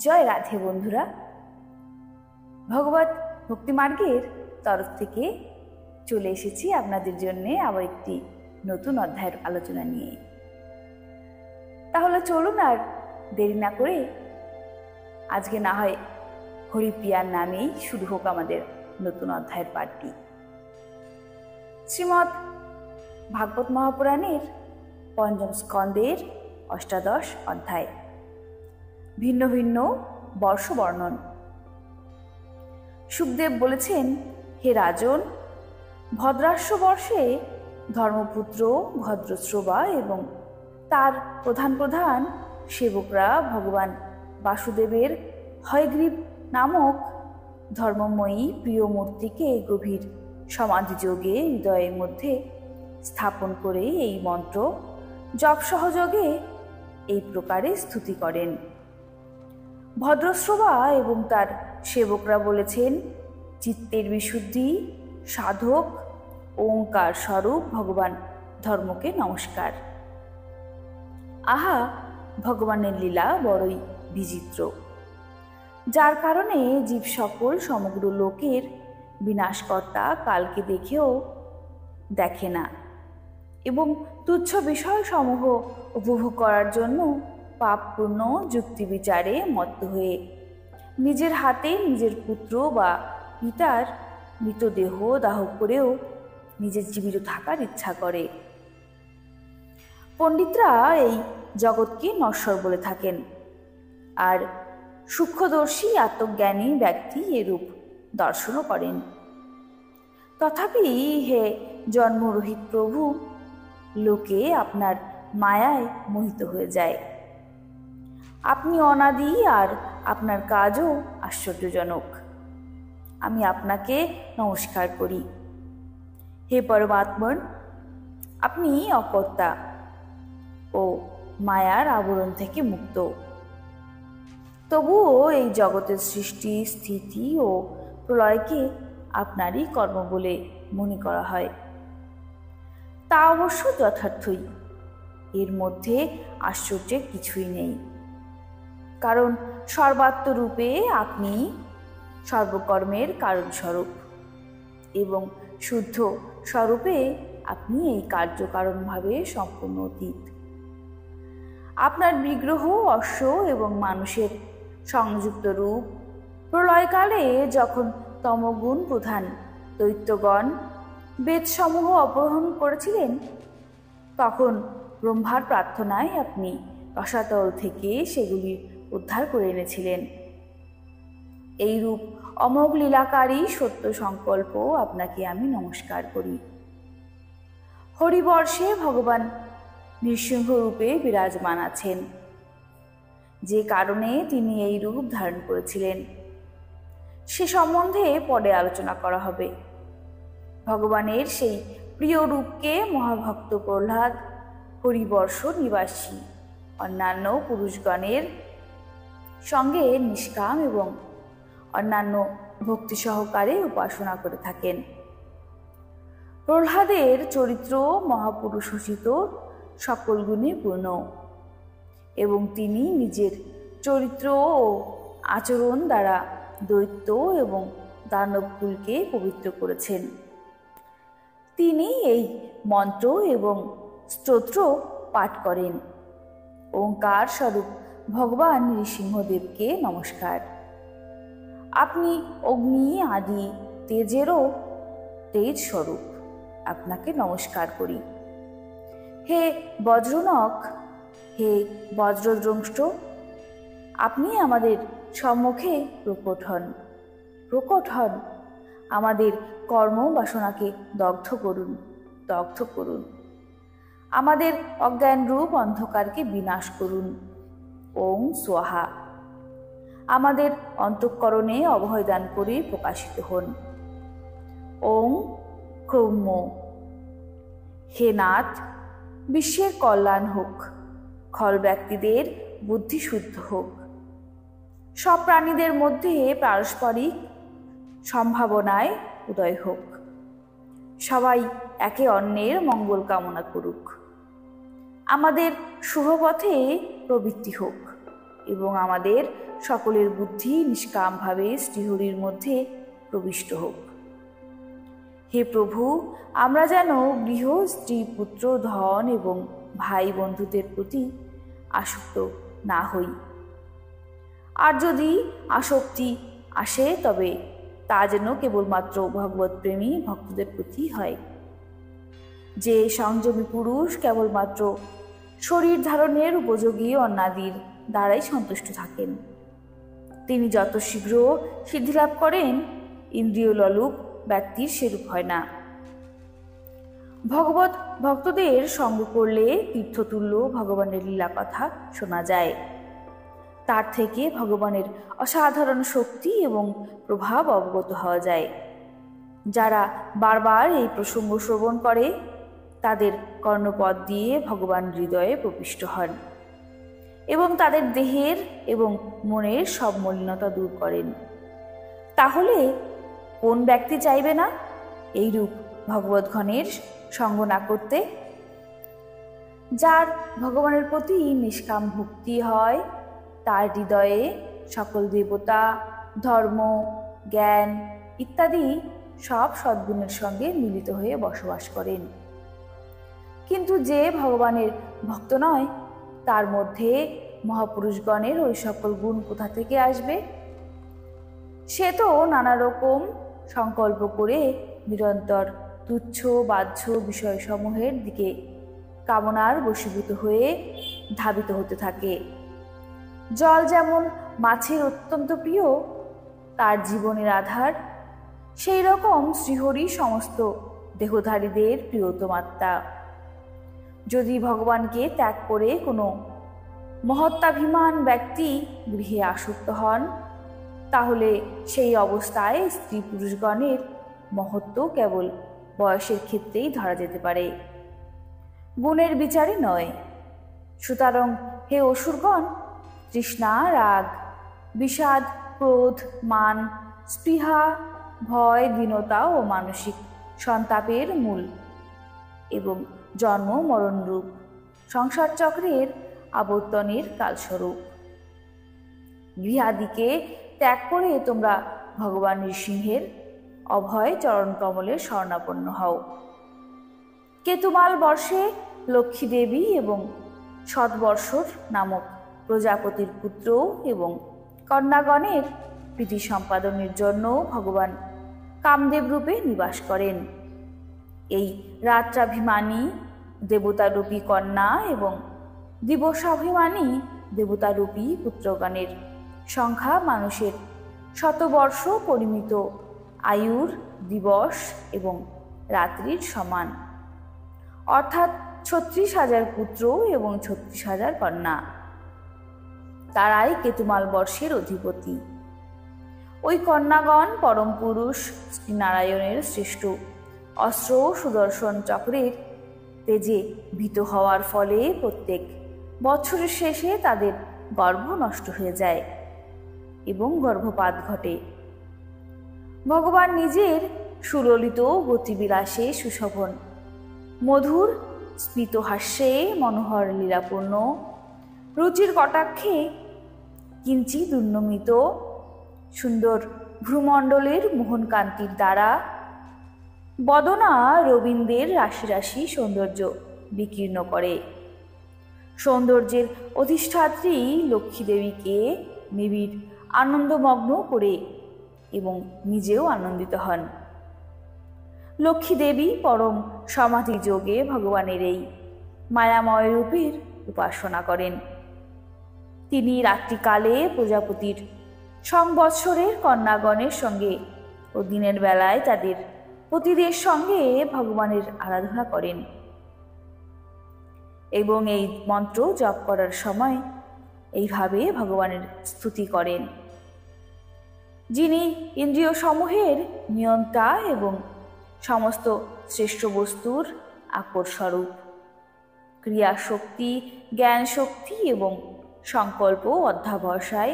জয় রাধে বন্ধুরা। ভগবত ভক্তি মার্গের তরফ থেকে চলে এসেছি আপনাদের জন্য আবার একটি নতুন অধ্যায়ের আলোচনা নিয়ে। তাহলে চলুন আর দেরি না করে আজকে না হয় হরিপ্রিয়ার নামেই শুরু হোক আমাদের নতুন অধ্যায়ের পাঠটি। শ্রীমৎ ভাগবত মহাপুরাণের পঞ্চম স্কন্ধের অষ্টাদশ অধ্যায়, ভিন্ন ভিন্ন বর্ষ বর্ণন। শুকদেব বলেছেন, হে রাজন, ভদ্রাশ্ব বর্ষে ধর্মপুত্র ভদ্রশ্রবা এবং তার প্রধান প্রধান সেবকরা ভগবান বাসুদেবের হয়গ্রীব নামক ধর্মময়ী প্রিয় মূর্তিকে গভীর সমাধিযোগে হৃদয়ের মধ্যে স্থাপন করে এই মন্ত্র জপ সহযোগে এই প্রকারে স্তুতি করেন। ভদ্রশ্রবা এবং তার সেবকরা বলেছেন, চিত্তের বিশুদ্ধি সাধক ওঙ্কার স্বরূপ ভগবান ধর্মকে নমস্কার। আহা, ভগবানের লীলা বড়ই বিচিত্র, যার কারণে জীব সকল সমগ্র লোকের বিনাশকর্তা কালকে দেখেও দেখে না এবং তুচ্ছ বিষয় সমূহ উপভোগ করার জন্য পাপপূর্ণ যুক্তি বিচারে মত্ত হয়ে নিজের হাতে নিজের পুত্র বা পিতার মৃতদেহ দাহ করেও নিজের জীবিত থাকার ইচ্ছা করে। পণ্ডিতরা এই জগৎকে নশ্বর বলে থাকেন, আর সূক্ষ্মদর্শী আত্মজ্ঞানী ব্যক্তি এরূপ দর্শনও করেন। তথাপি হে জন্মরহিত প্রভু, লোকে আপনার মায়ায় মোহিত হয়ে যায়। আপনি অনাদি আর আপনার কাজও আশ্চর্যজনক। আমি আপনাকে নমস্কার করি। হে পরমাত্মন, আপনি অকর্তা ও মায়ার আবরণ থেকে মুক্ত। তবুও এই জগতের সৃষ্টি স্থিতি ও প্রলয়কে আপনারই কর্ম বলে মনে করা হয়। তা অবশ্য যথার্থই, এর মধ্যে আশ্চর্যের কিছুই নেই, কারণ সর্বাত্মরূপে আপনি সর্বকর্মের কারণস্বরূপ এবং শুদ্ধ স্বরূপে আপনি এই কার্যকারণভাবে সম্পূর্ণ অতীত। আপনার বিগ্রহ অশ্ব এবং মানুষের সংযুক্ত রূপ প্রলয়কালে যখন তমগুণ প্রধান দৈত্যগণ বেদসমূহ অপহরণ করেছিলেন, তখন ব্রহ্মার প্রার্থনায় আপনি রসাতল থেকে সেগুলি উদ্ধার করে এনেছিলেন। এই রূপ অমোঘ লীলাকারী সত্য সংকল্প আপনাকে আমি নমস্কার করি। হরিবর্ষে ভগবান নৃসিংহ রূপে বিরাজমান আছেন, যে কারণে তিনি এই রূপ ধারণ করেছিলেন সে সম্বন্ধে পরে আলোচনা করা হবে। ভগবানের সেই প্রিয় রূপকে মহাভক্ত প্রহ্লাদ হরিবর্ষ নিবাসী অন্যান্য পুরুষগণের সঙ্গে নিষ্কাম এবং অন্যান্য ভক্তি সহকারে উপাসনা করে থাকেন। প্রহ্লাদের চরিত্র মহাপুরুষোচিত সকল গুণে পূর্ণ এবং তিনি নিজের চরিত্র ও আচরণ দ্বারা দৈত্য এবং দানবকুলকে পবিত্র করেছেন। তিনি এই মন্ত্র এবং স্তোত্র পাঠ করেন। ওঙ্কার স্বরূপ ভগবান নৃসিংহদেবকে নমস্কার। আপনি অগ্নি আদি তেজেরও তেজ স্বরূপ, আপনাকে নমস্কার করি। হে বজ্রনক, হে বজ্রদ্রংষ্ট, আপনি আমাদের সম্মুখে প্রকট হন। আমাদের কর্ম বাসনাকে দগ্ধ করুন। আমাদের অজ্ঞান রূপ অন্ধকারকে বিনাশ করুন। ওং স্বাহা। আমাদের অন্তঃকরণে অভয় দান করে প্রকাশিত হন। ওং ক্রৌম। হে নাথ, বিশ্বের কল্যাণ হোক, খল ব্যক্তিদের বুদ্ধি শুদ্ধ হোক, সব প্রাণীদের মধ্যে পারস্পরিক সম্ভাবনায় উদয় হোক, সবাই একে অন্যের মঙ্গল কামনা করুক, আমাদের শুভপথে প্রবৃত্তি হোক, এবং আমাদের সকলের বুদ্ধি নিষ্কামভাবে শ্রীহরির মধ্যে প্রবিষ্ট হোক। হে প্রভু, আমরা যেন গৃহ, স্ত্রী, পুত্র, ধন এবং ভাই বন্ধুদের প্রতি আসক্ত না হই। আর যদি আসক্তি আসে তবে তা যেন কেবলমাত্র ভগবত প্রেমী ভক্তদের প্রতি হয়। যে সংযমী পুরুষ কেবলমাত্র শরীর ধারণের উপযোগী অন্নাদির দ্বারাই সন্তুষ্ট থাকেন, তিনি যত শীঘ্র সিদ্ধিলাভ করেন, ইন্দ্রিয় লোলুপ ব্যক্তির সেরূপ হয় না। ভগবত ভক্তদের সঙ্গ করলে তীর্থতুল্য ভগবানের লীলা কথা শোনা যায়। তার থেকে ভগবানের অসাধারণ শক্তি এবং প্রভাব অবগত হওয়া যায়। যারা বারবার এই প্রসঙ্গ শ্রবণ করে তাদের কর্ণপদ দিয়ে ভগবান হৃদয়ে প্রবিষ্ট হন এবং তাদের দেহের এবং মনের সব মলিনতা দূর করেন। তাহলে কোন ব্যক্তি চাইবে না এইরূপ ভগবদ্গণের সঙ্গ না করতে? যার ভগবানের প্রতি নিষ্কাম ভক্তি হয় তার হৃদয়ে সকল দেবতা, ধর্ম, জ্ঞান ইত্যাদি সব সদ্গুণের সঙ্গে মিলিত হয়ে বসবাস করেন। কিন্তু যে ভগবানের ভক্ত নয় তার মধ্যে মহাপুরুষগণের ওই সকল গুণ কোথা থেকে আসবে? সে তো নানা রকম সংকল্প করে নিরন্তর তুচ্ছ বাহ্য বিষয়সমূহের দিকে কামনার বশীভূত হয়ে ধাবিত হতে থাকে। জল যেমন মাছের অত্যন্ত প্রিয়, তার জীবনের আধার, সেই রকম শ্রীহরি সমস্ত দেহধারীদের প্রিয়তম আত্মা। যদি ভগবানকে ত্যাগ করে কোনো মহত্তাভিমান ব্যক্তি গৃহে আসক্ত হন, তাহলে সেই অবস্থায় স্ত্রী পুরুষগণের মহত্ব কেবল বয়সের ক্ষেত্রেই ধরা যেতে পারে, গুণের বিচারে নয়। সুতরাং হে অসুরগণ, তৃষ্ণা, রাগ, বিষাদ, ক্রোধ, মান, স্পৃহা, ভয়, দীনতা ও মানসিক সন্তাপের মূল এবং জন্ম মরণরূপ সংসার চক্রের আবর্তনের কালস্বরূপ। গৃহাদিকে ত্যাগ করে তোমরা ভগবান নৃসিংহের অভয় চরণ কমলের শরণাপন্ন হও। কেতুমাল বর্ষে লক্ষ্মী দেবী এবং শতবর্ষর নামক প্রজাপতির পুত্র এবং কন্যাগণের প্রীতি সম্পাদনের জন্য ভগবান কামদেব রূপে নিবাস করেন। এই রাত্রাভিমানী দেবতারূপী কন্যা এবং দিবসাভিমানী দেবতারূপী পুত্রগণের সংখ্যা মানুষের শতবর্ষ পরিমিত আয়ুর দিবস এবং রাত্রির সমান, অর্থাৎ 36,000 পুত্র এবং 36,000 কন্যা। তারাই কেতুমাল বর্ষের অধিপতি। ওই কন্যাগণ পরম পুরুষ শ্রীনারায়ণের শ্রেষ্ঠ অস্ত্র সুদর্শন চক্রের তেজে ভীত হওয়ার ফলে প্রত্যেক বছরের শেষে তাদের গর্ভ নষ্ট হয়ে যায় এবং গর্ভপাত ঘটে। ভগবান নিজের সুললিত গতিবিলাসে সুশোভন, মধুর স্মিতহাস্যে, মনোহর লীলাপূর্ণ রুচির কটাক্ষে কিঞ্চিৎ উন্নমিত সুন্দর ভ্রুমণ্ডলের মোহনকান্তির দ্বারা বদনা রবীন্দ্রের রাশি রাশি সৌন্দর্য বিকীর্ণ করে। সৌন্দর্যের অধিষ্ঠাত্রী লক্ষ্মী দেবীকে নিবিড় আনন্দমগ্ন করে এবং নিজেও আনন্দিত হন। লক্ষ্মী দেবী পরম সমাধি যোগে ভগবানের এই মায়াময় রূপের উপাসনা করেন। তিনি রাত্রিকালে প্রজাপতির সংবৎসরের কন্যাগণের সঙ্গে ও দিনের বেলায় তাদের পতিদের সঙ্গে ভগবানের আরাধনা করেন এবং এই মন্ত্র জপ করার সময় এইভাবে ভগবানের স্তুতি করেন। যিনি ইন্দ্রিয় সমূহের নিয়ন্তা এবং সমস্ত শ্রেষ্ঠ বস্তুর আকরস্বরূপ, ক্রিয়াশক্তি, জ্ঞান শক্তি এবং সংকল্প অধ্যাবসায়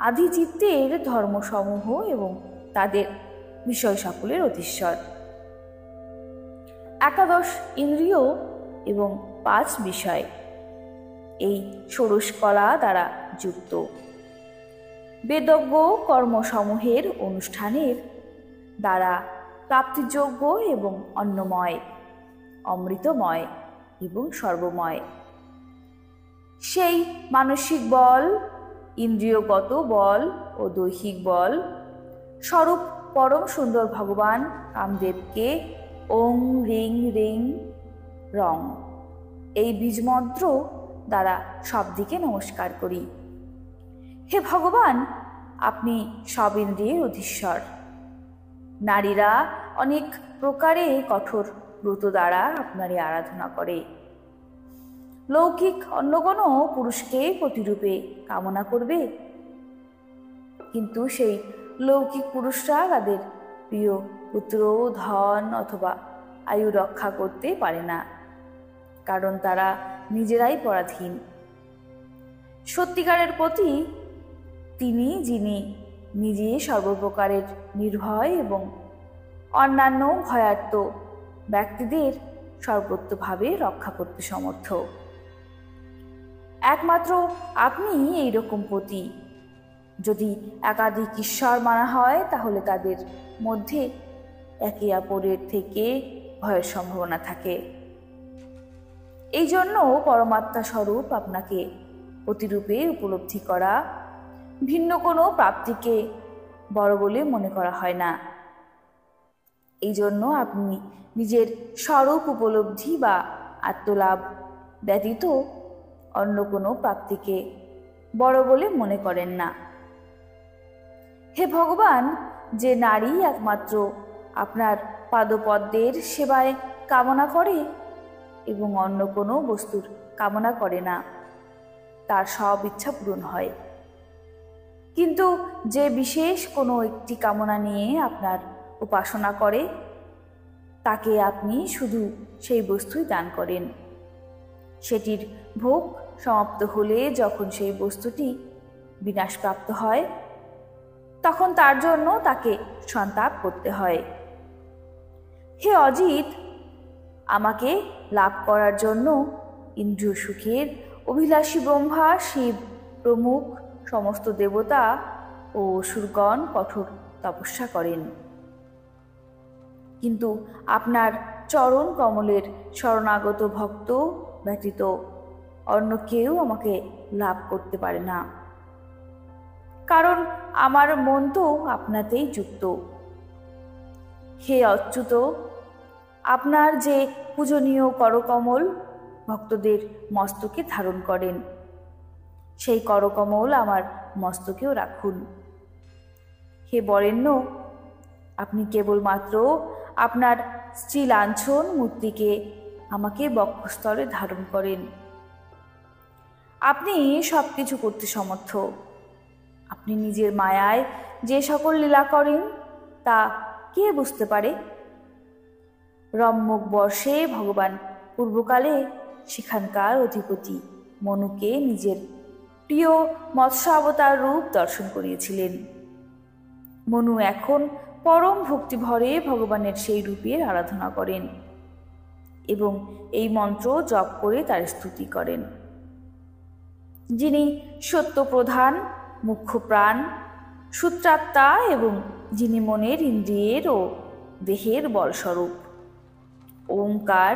আদি চিত্তের ধর্মসমূহ এবং তাদের বিষয় সকলের অধীশ্বর। 11 ইন্দ্রিয় এবং 5 বিষয় এই ষোড়শ কলা দ্বারা যুক্ত। বেদজ্ঞ কর্মসমূহের অনুষ্ঠানের দ্বারা প্রাপ্তিযোগ্য এবং অন্নময়, অমৃতময় এবং সর্বময় সেই মানসিক বল, ইন্দ্রিয়গত বল ও দৈহিক বল স্বরূপ পরম সুন্দর ভগবান কামদেবকে ওং রিং রিং রং এই বীজমন্ত্র দ্বারা সব দিকে নমস্কার করি। হে ভগবান, আপনি সব ইন্দ্রিয়ের অধীশ্বর। নারীরা অনেক প্রকারে কঠোর ব্রত দ্বারা আপনারই আরাধনা করে। লৌকিক অন্য কোনো পুরুষকে প্রতিরূপে কামনা করবে, কিন্তু সেই লৌকিক পুরুষরা তাদের প্রিয় পুত্র, ধন অথবা আয়ু রক্ষা করতে পারে না, কারণ তারা নিজেরাই পরাধীন। সত্যিকারের পতি তিনি, যিনি নিজে সর্বপ্রকারের নির্ভয় এবং অন্যান্য ভয়ার্ত ব্যক্তিদের সর্বত্রভাবে রক্ষা করতে সমর্থ। একমাত্র আপনি এইরকম পতি। যদি একাধিক ঈশ্বর মানা হয়, তাহলে তাদের মধ্যে একে অপরের থেকে ভয়ের সম্ভাবনা থাকে। এই জন্য পরমাত্মা স্বরূপ আপনাকে প্রতিরূপে উপলব্ধি করা ভিন্ন কোনো প্রাপ্তিকে বড় বলে মনে করা হয় না। এই জন্য আপনি নিজের স্বরূপ উপলব্ধি বা আত্মলাভ ব্যতীত অন্য কোনো প্রাপ্তিকে বড় বলে মনে করেন না। হে ভগবান, যে নারী একমাত্র আপনার পাদপদ্মের সেবায় কামনা করে এবং অন্য কোনো বস্তুর কামনা করে না, তার সব ইচ্ছা পূরণ হয়। কিন্তু যে বিশেষ কোনো একটি কামনা নিয়ে আপনার উপাসনা করে, তাকে আপনি শুধু সেই বস্তুই দান করেন। সেটির ভোগ সমাপ্ত হলে যখন সেই বস্তুটি বিনাশপ্রাপ্ত হয়, তখন তার জন্য তাকে সন্তাপ করতে হয়। হে অজিত, আমাকে লাভ করার জন্য ইন্দ্রিয় সুখের অভিলাষী ব্রহ্মা, শিব প্রমুখ সমস্ত দেবতা ও অসুরগণ কঠোর তপস্যা করেন, কিন্তু আপনার চরণ কমলের শরণাগত ভক্ত ব্যতীত অন্য কেউ আমাকে লাভ করতে পারে না, কারণ আমার মন তো আপনাতেই যুক্ত। হে অচ্যুত, আপনার যে পূজনীয় করকমল ভক্তদের মস্তকে ধারণ করেন, সেই করকমল আমার মস্তকেও রাখুন। হে বরেণ্য, আপনি কেবলমাত্র আপনার শ্রীলাঞ্ছন মূর্তিকে আমাকে বক্ষস্থলে ধারণ করেন। আপনি সব কিছু করতে সমর্থ। আপনি নিজের মায়ায় যে সকল লীলা করেন, তা কে বুঝতে পারে? রম্যক বর্ষে ভগবান পূর্বকালে সেখানকার অধিপতি মনুকে নিজের প্রিয় মৎস্যাবতার রূপ দর্শন করিয়েছিলেন। মনু এখন পরম ভক্তিভরে ভগবানের সেই রূপের আরাধনা করেন এবং এই মন্ত্র জপ করে তার স্তুতি করেন। যিনি সত্যপ্রধান, মুখ্য প্রাণ, সূত্রাত্মা এবং যিনি মনের, ইন্দ্রিয়ের ও দেহের বলস্বরূপ, ওঙ্কার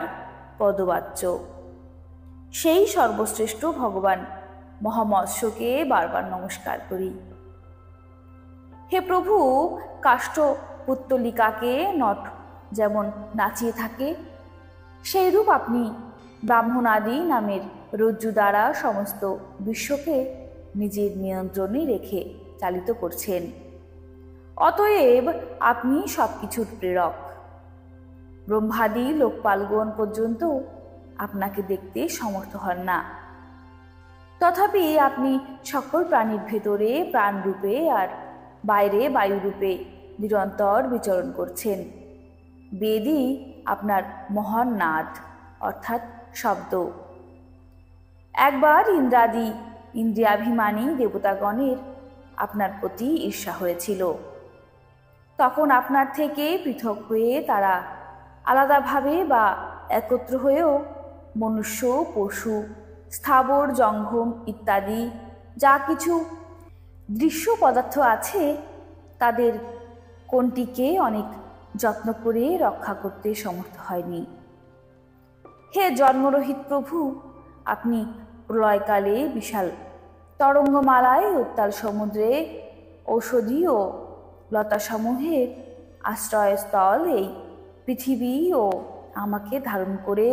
পদবাচ্য, সেই সর্বশ্রেষ্ঠ ভগবান মহামৎস্যকে বারবার নমস্কার করি। হে প্রভু, কাষ্ঠ পুত্তলিকাকে নট যেমন নাচিয়ে থাকে, সেই রূপ আপনি ব্রাহ্মণাদি নামের রজ্জু দ্বারা সমস্ত বিশ্বকে নিজের নিয়ন্ত্রণে রেখে চালিত করছেন। অতএব আপনি সব কিছুর প্রেরক। ব্রহ্মাদি লোকপালগণ পর্যন্ত আপনাকে দেখতে সমর্থ হন না, তথাপি আপনি সকল প্রাণীর ভেতরে প্রাণরূপে আর বাইরে বায়ুরূপে নিরন্তর বিচরণ করছেন। বেদই আপনার মহান নাদ অর্থাৎ শব্দ। একবার ইন্দ্রাদি ইন্দ্রিয়াভিমানী দেবতাগণের আপনার প্রতি ঈর্ষা হয়েছিল। তখন আপনার থেকে পৃথক হয়ে তারা আলাদাভাবে বা একত্র হয়েও মনুষ্য, পশু, স্থাবর, জঙ্গম ইত্যাদি যা কিছু দৃশ্য পদার্থ আছে তাদের কোনটিকে অনেক যত্ন করে রক্ষা করতে সমর্থ হয়নি। হে জন্মরহিত প্রভু, আপনি প্রলয়কালে বিশাল তরঙ্গমালায় উত্তাল সমুদ্রে ঔষধি ও লতাসমূহের আশ্রয়স্থল এই পৃথিবী ও আমাকে ধারণ করে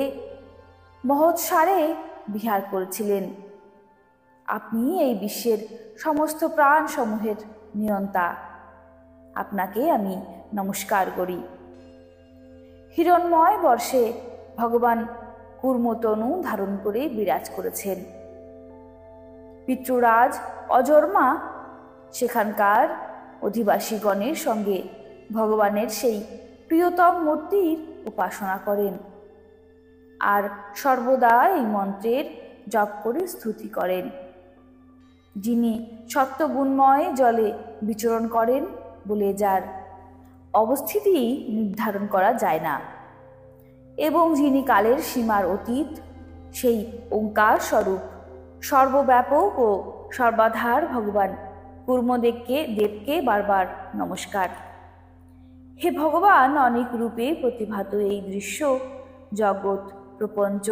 মহৎসারে বিহার করেছিলেন। আপনি এই বিশ্বের সমস্ত প্রাণসমূহের নিয়ন্তা। আপনাকে আমি নমস্কার করি। হিরণ্ময় বর্ষে ভগবান কূর্মতনু ধারণ করে বিরাজ করেছেন। পিতৃরাজ অজর্মা সেখানকার অধিবাসীগণের সঙ্গে ভগবানের সেই প্রিয়তম মূর্তির উপাসনা করেন আর সর্বদা এই মন্ত্রের জপ করে স্তুতি করেন। যিনি সত্যগুণময় জলে বিচরণ করেন বলে যার অবস্থিতি নির্ধারণ করা যায় না, এবং যিনি কালের সীমার অতীত, সেই ওঙ্কার স্বরূপ সর্বব্যাপক ও সর্বাধার ভগবান কূর্মদেবকে বারবার নমস্কার। হে ভগবান, অনেক রূপে প্রতিভাত এই দৃশ্য জগৎ প্রপঞ্চ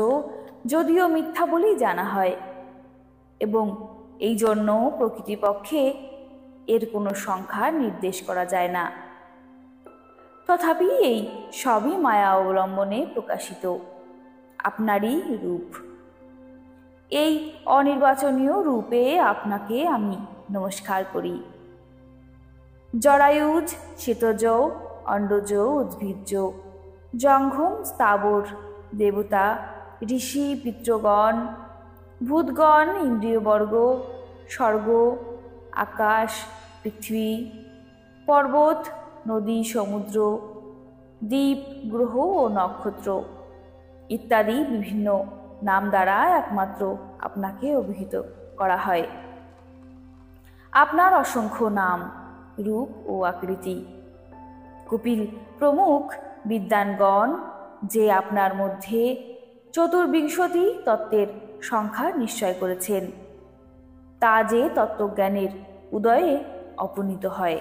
যদিও মিথ্যা বলেই জানা হয়, এবং এই জন্য প্রকৃতিপক্ষে এর কোনো সংখ্যা নির্দেশ করা যায় না। তথাপি এই সবই মায়া অবলম্বনে প্রকাশিত আপনারই রূপ। এই অনির্বাচনীয় রূপে আপনাকে আমি নমস্কার করি। জরায়ুজ, শ্বেতজ, অণ্ডজ, উদ্ভিজ্জ, জঙ্ঘম, স্থাবর, দেবতা, ঋষি, পিতৃগণ, ভূতগণ, ইন্দ্রিয়বর্গ, স্বর্গ, আকাশ, পৃথিবী, পর্বত, নদী, সমুদ্র, দ্বীপ, গ্রহ ও নক্ষত্র ইত্যাদি বিভিন্ন নাম দ্বারা একমাত্র আপনাকে অভিহিত করা হয়। আপনার অসংখ্য নাম, রূপ ও আকৃতি কপিল প্রমুখ বিদ্বানগণ যে আপনার মধ্যে চতুর্বিংশতি তত্ত্বের সংখ্যা নিশ্চয় করেছেন, তা যে তত্ত্বজ্ঞানের উদয়ে অপনীত হয়,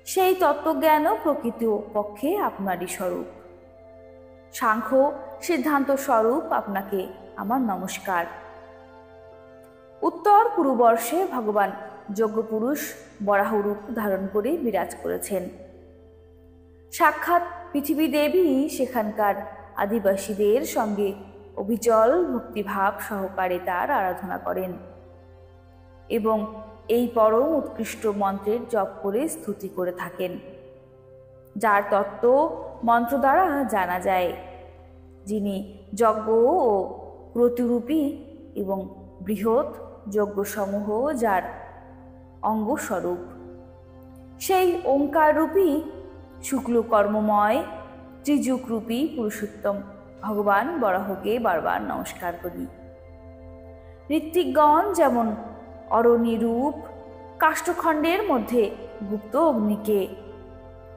সেই তত্ত্বজ্ঞানও প্রকৃত পক্ষে আপনারই স্বরূপ। সাংখ্য সিদ্ধান্ত স্বরূপ আপনাকে আমার নমস্কার। উত্তর পুরুবর্ষে ভগবান যজ্ঞপুরুষ বরাহরূপ ধারণ করে বিরাজ করেছেন। সাক্ষাৎ পৃথিবী দেবী সেখানকার আদিবাসীদের সঙ্গে অবিচল ভক্তিভাব সহকারে তার আরাধনা করেন এবং এই পরম উৎকৃষ্ট মন্ত্রের জপ করে স্তুতি করে থাকেন, যার তত্ত্ব মন্ত্র দ্বারা জানা যায়, যিনি যজ্ঞ ও প্রতিরূপী এবং বৃহৎ যজ্ঞসমূহ যার অঙ্গস্বরূপ, সেই ওঙ্কাররূপী শুক্লকর্মময় ত্রিযুগরূপী পুরুষোত্তম ভগবান বরাহকে বারবার নমস্কার করি। ঋত্বিকগণ যেমন অরণিরূপ কাষ্ঠখণ্ডের মধ্যে গুপ্ত অগ্নিকে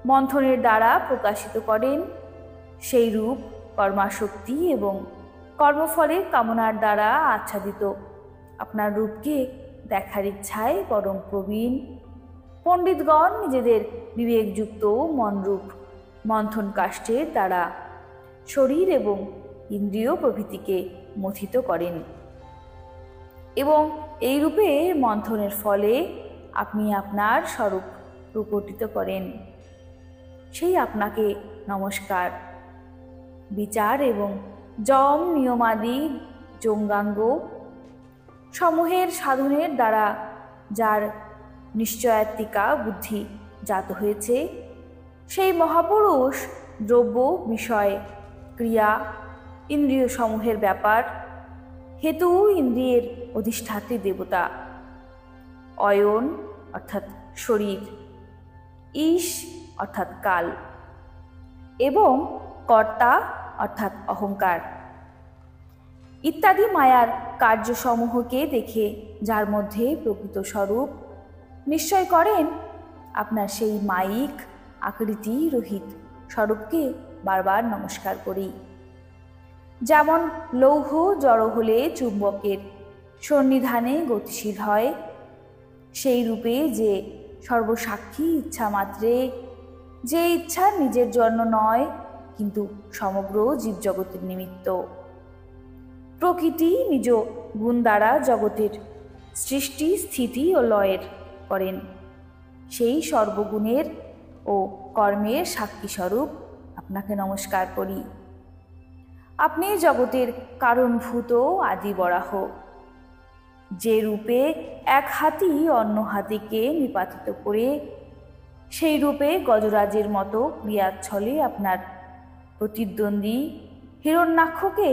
মন্থনের দ্বারা প্রকাশিত করেন, সেই রূপ কর্মাশক্তি এবং কর্মফলের কামনার দ্বারা আচ্ছাদিত আপনার রূপকে দেখার ইচ্ছায় পরম প্রবীণ পণ্ডিতগণ নিজেদের বিবেকযুক্ত মনরূপ মন্থন কাষ্ঠের দ্বারা শরীর এবং ইন্দ্রিয় প্রভৃতিকে মথিত করেন, এবং এই রূপে মন্থনের ফলে আপনি আপনার স্বরূপ প্রকটিত করেন। সেই আপনাকে নমস্কার। বিচার এবং যম নিয়মাদি যৌঙ্গাঙ্গ সমূহের সাধনের দ্বারা যার নিশ্চয়াত্মিকা বুদ্ধি জাত হয়েছে, সেই মহাপুরুষ দ্রব্য, বিষয়, ক্রিয়া, ইন্দ্রিয় সমূহের ব্যাপার হেতু ইন্দ্রিয়ের অধিষ্ঠাত্রী দেবতা, অয়ন অর্থাৎ শরীর, ঈশ অর্থাৎ কাল এবং কর্তা অর্থাৎ অহংকার ইত্যাদি মায়ার কার্যসমূহকে দেখে যার মধ্যে প্রকৃত স্বরূপ নিশ্চয় করেন, আপনার সেই মায়িক আকৃতি রহিত স্বরূপকে বারবার নমস্কার করি। যেমন লৌহ জড়ো হলে চুম্বকের সন্নিধানে গতিশীল হয়, সেই রূপে যে সর্বসাক্ষী ইচ্ছা মাত্রে, যে ইচ্ছা নিজের জন্য নয় কিন্তু সমগ্র জীবজগতের নিমিত্ত। প্রকৃতি নিজ গুণ দ্বারা জগতের সৃষ্টি, স্থিতি ও লয়ের করেন। সেই সর্বগুণের ও কর্মের সাক্ষীস্বরূপ আপনাকে নমস্কার করি। আপনি জগতের কারণভূত আদি বরাহ, যে রূপে এক হাতি অন্য হাতিকে নিপাতিত করে, সেই রূপে গজরাজের মতো ক্রিয়াচ্ছলে আপনার প্রতিদ্বন্দ্বী হিরণ্যাক্ষকে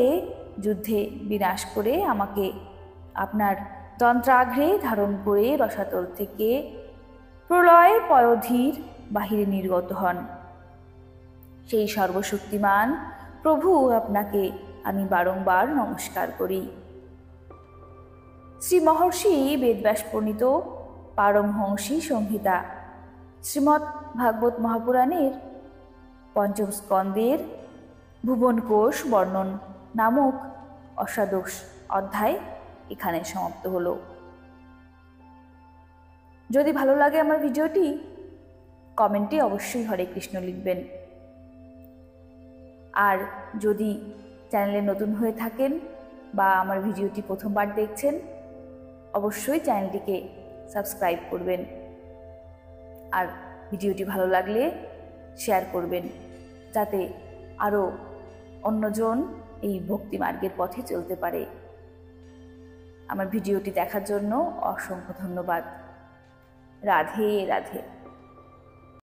যুদ্ধে বিনাশ করে আমাকে আপনার যন্ত্রাগ্রে ধারণ করে রসাতল থেকে প্রলয় পয়োধির বাহিরে নির্গত হন। সেই সর্বশক্তিমান প্রভু আপনাকে আমি বারংবার নমস্কার করি। শ্রী মহর্ষি বেদব্যাস প্রণীত পারমহংসী সংহিতা শ্রীমদ্ ভাগবত মহাপুরাণের পঞ্চম স্কন্দের ভুবনকোষ বর্ণন নামক অষ্টাদশ অধ্যায় এখানে সমাপ্ত হলো। যদি ভালো লাগে আমার ভিডিওটি, কমেন্টে অবশ্যই হরে কৃষ্ণ লিখবেন। আর যদি চ্যানেলে নতুন হয়ে থাকেন বা আমার ভিডিওটি প্রথমবার দেখছেন, অবশ্যই চ্যানেলটিকে সাবস্ক্রাইব করবেন। আর ভিডিওটি ভালো লাগলে শেয়ার করবেন, যাতে আরও অন্যজন এই ভক্তি মার্গের পথে চলতে পারে। আমার ভিডিওটি দেখার জন্য অসংখ্য ধন্যবাদ। রাধে রাধে।